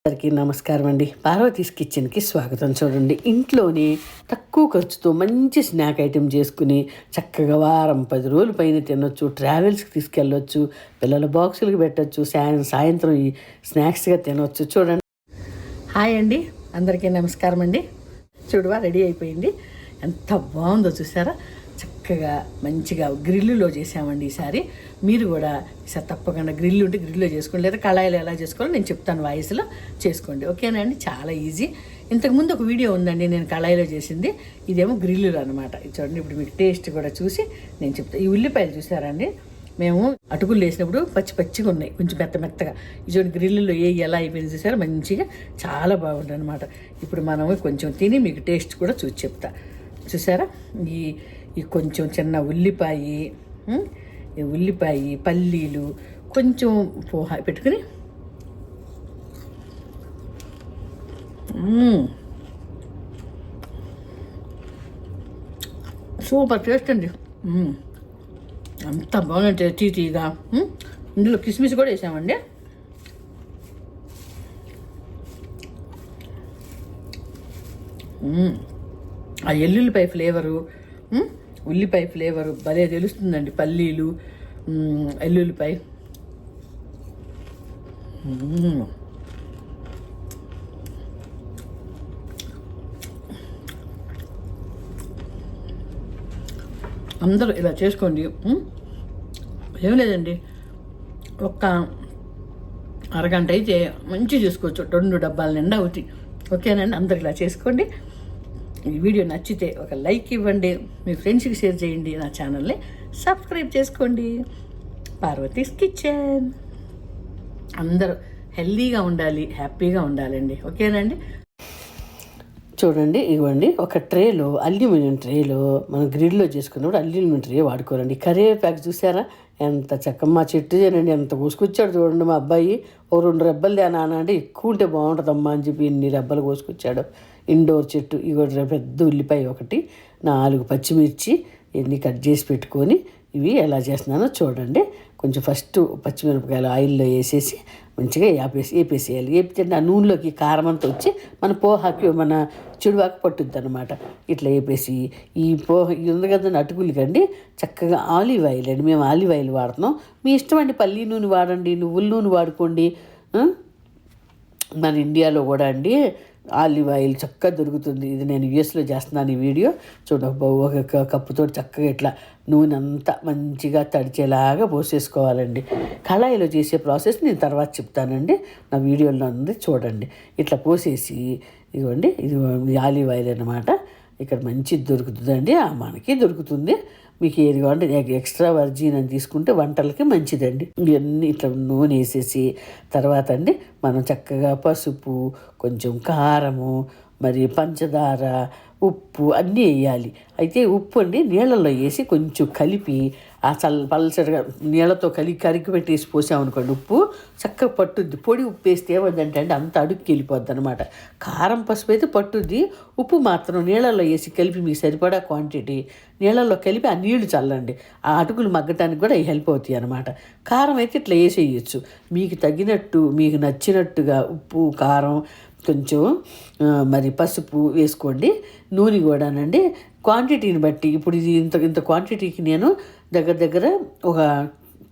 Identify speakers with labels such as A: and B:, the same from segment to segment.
A: అందరికీ నమస్కారం అండి. పార్వతీస్ కిచెన్కి స్వాగతం. చూడండి, ఇంట్లోనే తక్కువ ఖర్చుతో మంచి స్నాక్ ఐటెం చేసుకుని చక్కగా వారం 10 రోజుల పైన తినొచ్చు, ట్రావెల్స్కి తీసుకెళ్ళొచ్చు, పిల్లల బాక్సులకి పెట్టచ్చు, సాయంత్రం ఈ స్నాక్స్గా తినొచ్చు. చూడండి. హాయ్ అండి, అందరికీ నమస్కారం అండి. చూడవా, రెడీ అయిపోయింది. ఎంత బాగుందో చూసారా. చక్కగా మంచిగా గ్రిల్లులో చేసామండి ఈసారి. మీరు కూడా ఈసారి తప్పకుండా గ్రిల్లు ఉంటే గ్రిల్లో చేసుకోండి, లేదా కళాయిలో ఎలా చేసుకోవాలో నేను చెప్తాను, వాయిస్లో చేసుకోండి. ఓకేనా అండి, చాలా ఈజీ. ఇంతకుముందు ఒక వీడియో ఉందండి నేను కళాయిలో చేసింది, ఇదేమో గ్రిల్లులో అనమాట. చూడండి, ఇప్పుడు మీకు టేస్ట్ కూడా చూసి నేను చెప్తాను. ఈ ఉల్లిపాయలు చూసారండి, మేము అటుకులు వేసినప్పుడు పచ్చిగా ఉన్నాయి, కొంచెం మెత్తగా. ఇటువంటి గ్రిల్లులో ఎలా అయిపోయింది చూసారా, మంచిగా చాలా బాగుంటుంది అనమాట. ఇప్పుడు మనము కొంచెం తిని మీకు టేస్ట్ కూడా చూసి చెప్తా. చూసారా, ఈ కొంచెం చిన్న ఉల్లిపాయ, పల్లీలు, కొంచెం పోహ పెట్టుకుని సూపర్ టేస్ట్ అండి. అంత బాగుంది, తీగా. ఇందులో కిస్మిస్ కూడా వేసామండి. ఆ ఎల్లుల్లిపాయ ఫ్లేవరు, ఉల్లిపాయ ఫ్లేవరు భలే తెలుస్తుందండి. పల్లీలు, ఎల్లుల్లిపాయ. అందరూ ఇలా చేసుకోండి. ఏం లేదండి, ఒక్క అరగంట అయితే మంచిగా చేసుకోవచ్చు, 2 డబ్బాల నిండా అవుతాయి. ఓకేనండి, అందరు ఇలా చేసుకోండి. ఈ వీడియో నచ్చితే ఒక లైక్ ఇవ్వండి, మీ ఫ్రెండ్స్కి షేర్ చేయండి, నా ఛానల్ని సబ్స్క్రైబ్ చేసుకోండి. పార్వతీస్ కిచెన్. అందరూ హెల్దీగా ఉండాలి, హ్యాపీగా ఉండాలండి. ఓకేనండి. చూడండి, ఇవ్వండి, ఒక ట్రేలో, అల్యూమినియం ట్రేలో మనం గ్రిల్లో చేసుకున్నప్పుడు అల్యూమినియం ట్రే వాడుకోవాలండి. కరివేపాకు చూసారా, ఎంత చక్కగా మా చెట్టు చేయండి, ఎంత కోసుకొచ్చాడు చూడండి. మా అబ్బాయి ఓ 2 రెబ్బలు నాన్న అంటే ఎక్కువ ఉంటే బాగుంటుందమ్మా అని చెప్పి ఇన్ని రెబ్బలు కోసుకొచ్చాడు. ఇండోర్ చెట్టు. ఇవి పెద్ద ఉల్లిపాయ ఒకటి, 4 పచ్చిమిర్చి ఇవన్నీ కట్ చేసి పెట్టుకొని ఇవి ఎలా చేస్తున్నానో చూడండి. కొంచెం ఫస్ట్ పచ్చిమిరపకాయలు ఆయిల్లో వేసేసి మంచిగా వేపేసేయాలి. వేపితే ఆ నూనెలోకి కారం అంతా వచ్చి మన పోహాకి, మన చెడువాకు పట్టుద్ది అనమాట. ఇట్లా వేపేసి ఈ ఇది ఉంది కదండి అటుకులకండి, చక్కగా ఆలివ్ ఆయిల్ అండి, మేము ఆలివ్ ఆయిల్ వాడుతున్నాం. మీ ఇష్టం అండి, పల్లీ నూనె వాడండి, నువ్వుల నూనె వాడుకోండి. మన ఇండియాలో కూడా అండి ఆలివ్ ఆయిల్ చక్కగా దొరుకుతుంది. ఇది నేను యూఎస్లో చేస్తున్నాను ఈ వీడియో. ఒక కప్పుతో చక్కగా ఇట్లా నూనె అంతా మంచిగా తడిచేలాగా పోసేసుకోవాలండి. కళాయిలో చేసే ప్రాసెస్ నేను తర్వాత చెప్తానండి, నా వీడియోలో ఉంది చూడండి. ఇట్లా పోసేసి ఇదిగోండి, ఇది ఆలివ్ ఆయిల్ అన్నమాట. ఇక్కడ మంచిది దొరుకుతుందండి, మనకి దొరుకుతుంది. మీకు ఏది కావాలంటే ఎక్స్ట్రా వర్జిన్ అని తీసుకుంటే వంటలకి మంచిదండి. ఇవన్నీ ఇట్లా నూనె వేసేసి తర్వాత అండి మనం చక్కగా పసుపు, కొంచెం కారము, మరి పంచదార, ఉప్పు అన్నీ వేయాలి. అయితే ఉప్పు అండి నీళ్ళల్లో వేసి కొంచెం కలిపి ఆ పల్చడిగా నీళ్ళతో కరికి పెట్టేసి పోసామనుకోండి, ఉప్పు చక్కగా పట్టుద్ది. పొడి ఉప్పు వేస్తే ఏమందంటే అండి అంత అడుక్కి వెళ్ళిపోద్ది అనమాట. కారం పసుపు అయితే పట్టుద్ది, ఉప్పు మాత్రం నీళ్ళల్లో వేసి కలిపి మీకు సరిపడా క్వాంటిటీ నీళ్ళల్లో కలిపి ఆ నీళ్లు చల్లండి. ఆ అటుకులు మగ్గటానికి కూడా హెల్ప్ అవుతాయి అనమాట. కారం అయితే ఇట్లా వేసేయచ్చు, మీకు తగినట్టు, మీకు నచ్చినట్టుగా ఉప్పు, కారం, కొంచెం మరి పసుపు వేసుకోండి. నూనె కూడానండి క్వాంటిటీని బట్టి. ఇప్పుడు ఇది ఇంత క్వాంటిటీకి నేను దగ్గర ఒక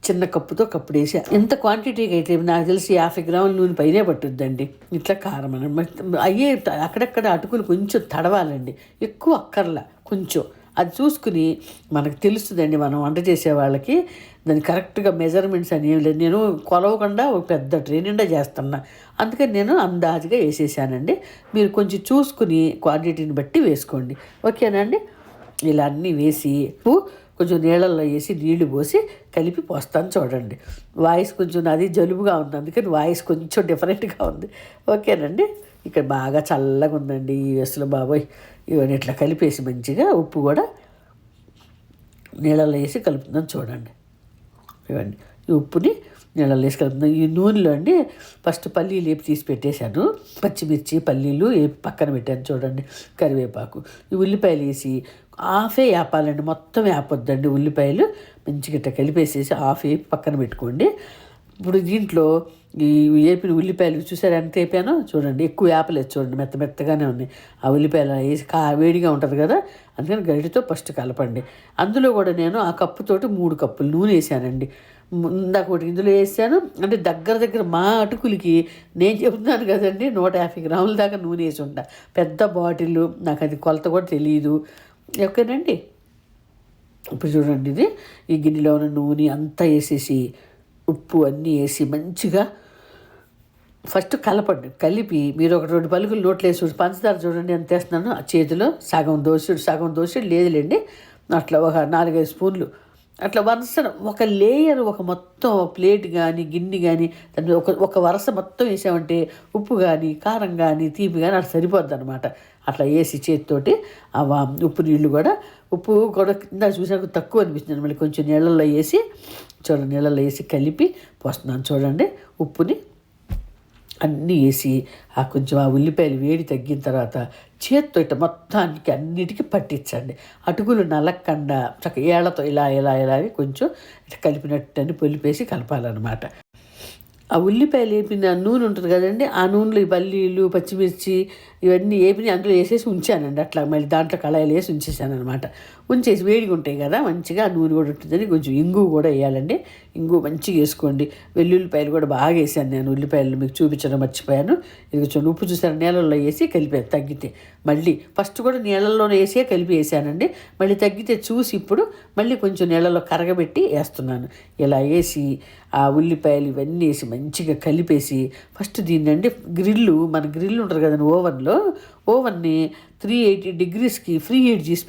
A: చిన్న కప్పుతో కప్పుడు వేసా. ఎంత క్వాంటిటీకి అయితే నాకు తెలిసి 50 గ్రాముల నూనె పైనే పట్టుద్దండి. ఇట్లా కారం అయ్యే అక్కడక్కడ అటుకులు కొంచెం తడవాలండి, ఎక్కువ అక్కర్లా, కొంచెం. అది చూసుకుని మనకు తెలుస్తుందండి, మనం వంట చేసే వాళ్ళకి దాన్ని కరెక్ట్గా మెజర్మెంట్స్ అని ఏం లేదు. నేను కొలవకుండా ఒక పెద్ద ట్రే నిండా చేస్తున్నా, అందుకని నేను అందాజుగా వేసేసానండి. మీరు కొంచెం చూసుకుని క్వాంటిటీని బట్టి వేసుకోండి. ఓకేనండి. ఇలా అన్నీ వేసి కొంచెం నీళ్ళల్లో వేసి నీళ్లు పోసి కలిపి పోస్తాను చూడండి. వాయిస్ కొంచెం నాది జలుబుగా ఉంది, అందుకని వాయిస్ కొంచెం డిఫరెంట్గా ఉంది. ఓకేనండి. ఇక్కడ బాగా చల్లగా ఉందండి ఈ అసలు బాబోయ్. ఇవన్నీ ఇట్లా కలిపేసి మంచిగా ఉప్పు కూడా నీళ్ళల్లో వేసి కలుపుతుందని చూడండి. ఇవ్వండి, ఈ ఉప్పుని నీళ్ళల్లో వేసి కలుపుతున్నాను. ఈ నూనెలో అండి ఫస్ట్ పల్లీలు వేపి తీసి పెట్టేశాను, పచ్చిమిర్చి, పల్లీలు వేపి పక్కన పెట్టాను చూడండి. కరివేపాకు, ఈ ఉల్లిపాయలు వేసి హాఫే వేపాలండి, మొత్తం వేపొద్దండి. ఉల్లిపాయలు మంచిగా ఇట్లా కలిపేసేసి హాఫ్ వేపి పక్కన పెట్టుకోండి. ఇప్పుడు దీంట్లో ఈ వేపిన ఉల్లిపాయలు చూసారు ఎంత వేపానో చూడండి, ఎక్కువ వేపలేదు చూడండి, మెత్తగానే ఉన్నాయి. ఆ ఉల్లిపాయలు వేసి వేడిగా ఉంటుంది కదా, అందుకని గరిటెతో ఫస్ట్ కలపండి. అందులో కూడా నేను ఆ కప్పుతోటి 3 కప్పులు నూనె వేసానండి. ఇందాక ఒకటి ఇందులో వేసాను, అంటే దగ్గర మా అటుకులకి నేను చెప్తున్నాను కదండి 150 గ్రాముల దాకా నూనె వేసి ఉంటా. పెద్ద బాటిల్, నాకు అది కొలత కూడా తెలియదు. ఓకేనండి. ఇప్పుడు చూడండి, ఇది ఈ గిన్నెలో ఉన్న నూనె అంతా వేసేసి ఉప్పు అన్నీ వేసి మంచిగా ఫస్ట్ కలపండి. కలిపి మీరు ఒక 2 పలుకులు నోట్లో వేసి పంచదార చూడండి ఎంత వేస్తున్నాను, ఆ చేతిలో సగం దోశ లేదులేండి, అట్లా ఒక 4-5 స్పూన్లు అట్లా వరుస ఒక లేయర్, ఒక మొత్తం ప్లేట్ కానీ గిన్నె కానీ దాన్ని ఒక వరుస మొత్తం వేసామంటే ఉప్పు కానీ కారం కానీ తీపి కానీ అట్లా సరిపోద్ది అనమాట. అట్లా వేసి చేతితోటి ఆ ఉప్పు నీళ్ళు కూడా ఇందాక చూసాక తక్కువ అనిపిస్తుంది, మళ్ళీ కొంచెం నీళ్ళల్లో వేసి చూడండి, నీళ్ళల్లో వేసి కలిపి పోస్తున్నాను చూడండి. ఉప్పుని అన్నీ వేసి కొంచెం ఆ ఉల్లిపాయలు వేడి తగ్గిన తర్వాత చేత్తో ఇట్ట మొత్తానికి అన్నిటికీ పట్టించండి. అటుకులు నలక్కండా చక్కగా ఏళ్లతో ఇలా అని కొంచెం ఇట్లా కలిపినట్టు అని పొలిపేసి కలపాలన్నమాట. ఆ ఉల్లిపాయలు వేపిన నూనె ఉంటుంది కదండి, ఆ నూనెలో ఈ పల్లీలు పచ్చిమిర్చి ఇవన్నీ వేపిని అందులో వేసేసి ఉంచానండి. అట్లా మళ్ళీ దాంట్లో కళాయిలు వేసి ఉంచేసాను అనమాట. ఉంచేసి వేడిగా ఉంటాయి కదా, మంచిగా ఆ నూనె కూడా ఉంటుందని కొంచెం ఇంగు కూడా వేయాలండి. ఇంగు మంచిగా వేసుకోండి. వెల్లుల్లిపాయలు కూడా బాగా వేసాను నేను, ఉల్లిపాయలు మీకు చూపించడం మర్చిపోయాను. ఇది కొంచెం ఉప్పు చూసాను, నీళ్ళల్లో వేసి కలిపాను. తగ్గితే మళ్ళీ ఫస్ట్ కూడా నీళ్ళల్లోనే వేసే కలిపి వేసానండి. మళ్ళీ తగ్గితే చూసి ఇప్పుడు మళ్ళీ కొంచెం నీళ్ళలో కరగబెట్టి వేస్తున్నాను. ఇలా వేసి ఆ ఉల్లిపాయలు ఇవన్నీ వేసి మంచిగా కలిపేసి ఫస్ట్ దీన్ని మన గ్రిల్ ఉంటుంది కదండి, ఓవన్ని 380 degreesకి ఫ్రీ హీట్ చేసి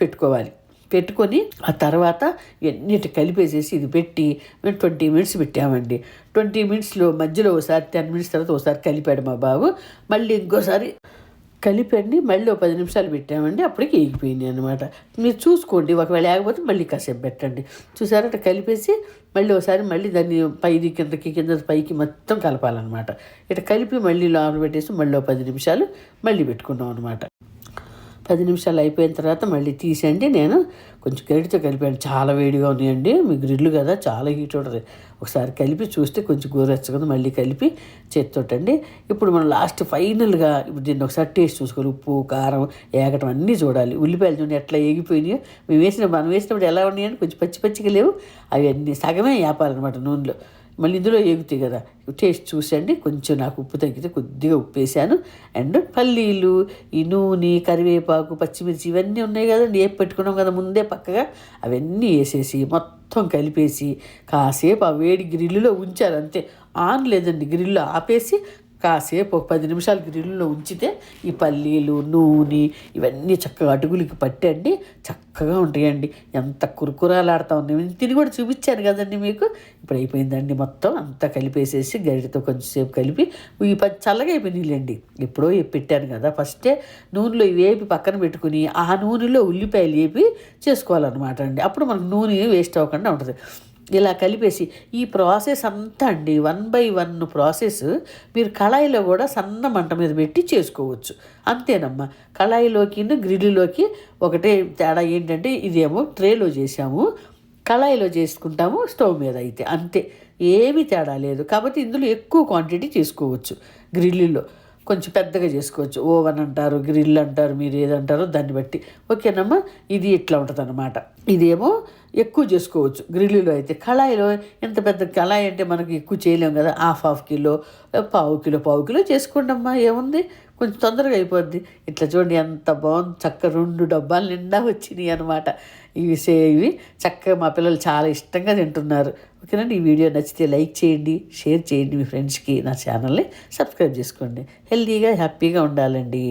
A: పెట్టుకొని ఆ తర్వాత ఇవన్నీ కలిపేసేసి ఇది పెట్టి మేము 20 minutes పెట్టామండి. 20 minutesలో మధ్యలో ఒకసారి 10 minutes తర్వాత ఒకసారి కలిపాడు మా బాబు. మళ్ళీ ఇంకోసారి కలిపండి, మళ్ళీ 10 నిమిషాలు పెట్టామండి. అప్పటికి ఎగిపోయింది అనమాట. మీరు చూసుకోండి, ఒకవేళ ఆగిపోతే మళ్ళీ కాసేపు పెట్టండి. చూసారా, అట్లా కలిపేసి మళ్ళీ ఒకసారి మళ్ళీ దాన్ని పైకి కింద పైకి మొత్తం కలపాలన్నమాట. ఇట్లా కలిపి మళ్ళీ లోపల పెట్టేసి మళ్ళీ 10 నిమిషాలు మళ్ళీ పెట్టుకున్నాం అనమాట. 10 నిమిషాలు అయిపోయిన తర్వాత మళ్ళీ తీసండి. నేను కొంచెం గరిటెతో కలిపాను, చాలా వేడిగా ఉన్నాయండి, మీ గ్రిల్లు కదా చాలా హీట్ ఉంటుంది. ఒకసారి కలిపి చూస్తే కొంచెం గోరెచ్చగా మళ్ళీ కలిపి చేత్తోటండి. ఇప్పుడు మనం లాస్ట్ ఫైనల్గా ఇప్పుడు దీన్ని ఒకసారి టేస్ట్ చూసుకోవాలి. ఉప్పు కారం ఏగటం అన్నీ చూడాలి. ఉల్లిపాయలు చూడండి ఎట్లా ఏగిపోయినాయో, మనం వేసినప్పుడు ఎలా ఉన్నాయని కొంచెం పచ్చిగా లేవు, అవి అన్నీ సగమే వేపాలన్నమాట నూనెలో. మళ్ళీ ఇందులో ఏగుతాయి కదా, టేస్ట్ చూసండి. కొంచెం నాకు ఉప్పు తగ్గితే కొద్దిగా ఉప్పు వేసాను. అండ్ పల్లీలు, ఈ నూనె, కరివేపాకు, పచ్చిమిర్చి ఇవన్నీ ఉన్నాయి కదండి, వేపు పెట్టుకున్నాం కదా ముందే పక్కగా, అవన్నీ వేసేసి మొత్తం కలిపేసి కాసేపు ఆ వేడి గ్రిల్లులో ఉంచారు అంతే. ఆన్ లేదండి, గ్రిల్లు ఆపేసి కాసేపు ఒక 10 నిమిషాలు గ్రిల్లులో ఉంచితే ఈ పల్లీలు నూనె ఇవన్నీ చక్కగా అటుకులకి పట్టండి, చక్కగా ఉంటాయండి. ఎంత కురుకురాలాడుతూ ఉన్నాయి. తిని కూడా చూపించాను కదండి మీకు. ఇప్పుడు అయిపోయిందండి, మొత్తం అంతా కలిపేసేసి గరిటెతో కొంచెంసేపు కలిపి ఈ చల్లగా అయిపోయినాయిలేండి. ఎప్పుడో పెట్టాను కదా, ఫస్టే నూనెలో వేపి పక్కన పెట్టుకుని ఆ నూనెలో ఉల్లిపాయలు వేపి చేసుకోవాలన్నమాట అండి. అప్పుడు మనకు నూనె వేస్ట్ అవ్వకుండా ఉంటుంది. ఇలా కలిపేసి ఈ ప్రాసెస్ అంతా అండి 1 by 1 ప్రాసెస్ మీరు కళాయిలో కూడా సన్న మంట మీద పెట్టి చేసుకోవచ్చు. అంతేనమ్మా. కళాయిలోకి గ్రిల్లులోకి ఒకటే తేడా ఏంటంటే, ఇదేమో ట్రేలో చేసాము, కళాయిలో చేసుకుంటాము స్టవ్ మీద అయితే, అంతే, ఏమీ తేడా లేదు. కాబట్టి ఇందులో ఎక్కువ క్వాంటిటీ చేసుకోవచ్చు. గ్రిల్లులో కొంచెం పెద్దగా చేసుకోవచ్చు. ఓవెన్ అంటారు, గ్రిల్ అంటారు, మీరు ఏదంటారో దాన్ని బట్టి. ఓకేనమ్మా. ఇది ఇట్లా ఉంటుంది అన్నమాట. ఇదేమో ఎక్కువ చేసుకోవచ్చు గ్రిల్లులో అయితే. కళాయిలో ఎంత పెద్ద కళాయి అంటే మనకి ఎక్కువ చేయలేము కదా, హాఫ్ కిలో, పావు కిలో చేసుకోండి అమ్మా, ఏముంది, కొంచెం తొందరగా అయిపోద్ది. ఇట్లా చూడండి ఎంత బాగుంది, చక్కగా 2 డబ్బాలు నిండా వచ్చినాయి అనమాట. ఇవి చక్కగా మా పిల్లలు చాలా ఇష్టంగా తింటున్నారు. ఓకేనండి. ఈ వీడియో నచ్చితే లైక్ చేయండి, షేర్ చేయండి, మీ ఫ్రెండ్స్కి నా ఛానల్ని సబ్స్క్రైబ్ చేసుకోండి. హెల్తీగా హ్యాపీగా ఉండాలండి.